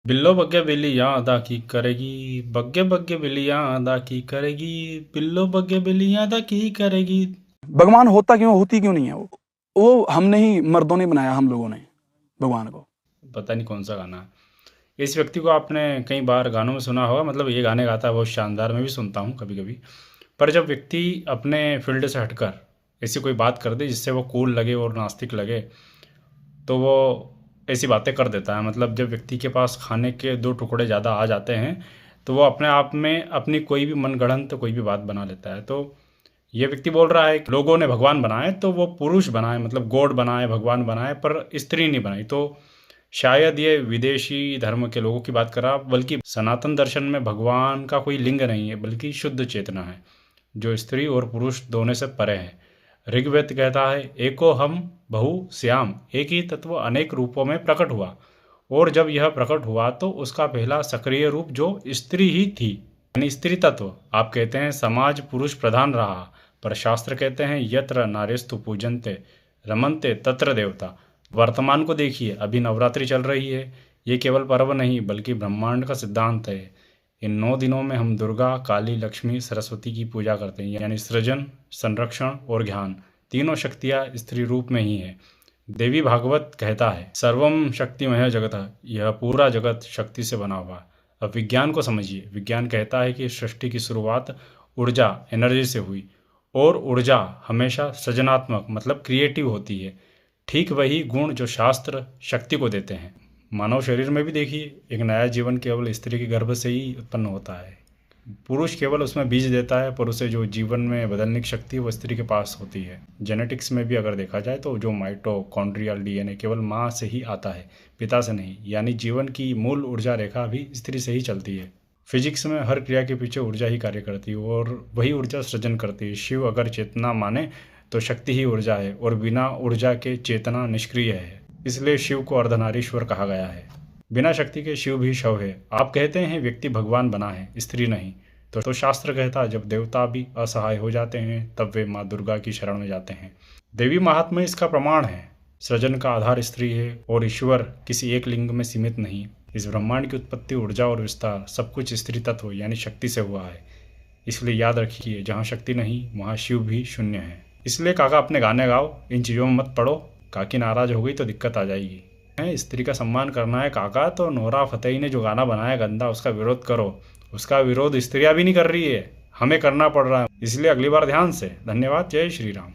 बिल्लो बग्गे बिल्लियाँ अदा की करेगी, बग्गे बग्गे बिल्लियाँ अदा की करेगी, बिल्लो बग्गे बिल्लियाँ अदा की करेगी। भगवान होता क्यों, होती क्यों नहीं है वो हमने ही, मर्दों ने बनाया, हम लोगों ने भगवान को। पता नहीं कौन सा गाना है। इस व्यक्ति को आपने कई बार गानों में सुना होगा, मतलब ये गाने गाता है बहुत शानदार, मैं भी सुनता हूँ कभी कभी। पर जब व्यक्ति अपने फील्ड से हटकर ऐसी कोई बात कर दे जिससे वो कूल लगे और नास्तिक लगे, तो वो ऐसी बातें कर देता है। मतलब जब व्यक्ति के पास खाने के दो टुकड़े ज़्यादा आ जाते हैं, तो वो अपने आप में अपनी कोई भी मनगढ़ंत कोई भी बात बना लेता है। तो ये व्यक्ति बोल रहा है कि लोगों ने भगवान बनाए तो वो पुरुष बनाए, मतलब गॉड बनाए, भगवान बनाए, पर स्त्री नहीं बनाई। तो शायद ये विदेशी धर्म के लोगों की बात कर रहा, बल्कि सनातन दर्शन में भगवान का कोई लिंग नहीं है, बल्कि शुद्ध चेतना है जो स्त्री और पुरुष दोनों से परे है। ऋग्वेद कहता है, एको हम बहु श्याम, एक ही तत्व अनेक रूपों में प्रकट हुआ, और जब यह प्रकट हुआ तो उसका पहला सक्रिय रूप जो स्त्री ही थी, यानी स्त्री तत्व। आप कहते हैं समाज पुरुष प्रधान रहा, पर शास्त्र कहते हैं यत्र नार्यस्तु पूजन्ते रमन्ते तत्र देवता। वर्तमान को देखिए, अभी नवरात्रि चल रही है। ये केवल पर्व नहीं बल्कि ब्रह्मांड का सिद्धांत है। इन 9 दिनों में हम दुर्गा, काली, लक्ष्मी, सरस्वती की पूजा करते हैं, यानी सृजन, संरक्षण और ज्ञान। तीनों शक्तियाँ स्त्री रूप में ही है। देवी भागवत कहता है सर्वम शक्तिमय जगत, यह पूरा जगत शक्ति से बना हुआ। अब विज्ञान को समझिए। विज्ञान कहता है कि सृष्टि की शुरुआत ऊर्जा, एनर्जी से हुई, और ऊर्जा हमेशा सृजनात्मक मतलब क्रिएटिव होती है। ठीक वही गुण जो शास्त्र शक्ति को देते हैं। मानव शरीर में भी देखिए, एक नया जीवन केवल स्त्री के गर्भ से ही उत्पन्न होता है। पुरुष केवल उसमें बीज देता है, पर उसे जो जीवन में बदलने की शक्ति वो स्त्री के पास होती है। जेनेटिक्स में भी अगर देखा जाए तो जो माइटोकॉन्ड्रियल डीएनए केवल माँ से ही आता है, पिता से नहीं। यानी जीवन की मूल ऊर्जा रेखा भी स्त्री से ही चलती है। फिजिक्स में हर क्रिया के पीछे ऊर्जा ही कार्य करती है, और वही ऊर्जा सृजन करती है। शिव अगर चेतना माने तो शक्ति ही ऊर्जा है, और बिना ऊर्जा के चेतना निष्क्रिय है। इसलिए शिव को अर्धनारीश्वर कहा गया है। बिना शक्ति के शिव भी शव है। आप कहते हैं व्यक्ति भगवान बना है, स्त्री नहीं। तो शास्त्र कहता है जब देवता भी असहाय हो जाते हैं तब वे माँ दुर्गा की शरण में जाते हैं। देवी महात्म्य इसका प्रमाण है। सृजन का आधार स्त्री है, और ईश्वर किसी एक लिंग में सीमित नहीं। इस ब्रह्मांड की उत्पत्ति, ऊर्जा और विस्तार सब कुछ स्त्री तत्व यानी शक्ति से हुआ है। इसलिए याद रखिए, जहाँ शक्ति नहीं वहाँ शिव भी शून्य है। इसलिए काका अपने गाने गाओ, इन चीज़ों में मत पड़ो। काकी नाराज हो गई तो दिक्कत आ जाएगी। स्त्री का सम्मान करना है काका, तो नोरा फतेही ने जो गाना बनाया गंदा, उसका विरोध करो। उसका विरोध स्त्रियां भी नहीं कर रही है, हमें करना पड़ रहा है। इसलिए अगली बार ध्यान से। धन्यवाद। जय श्री राम।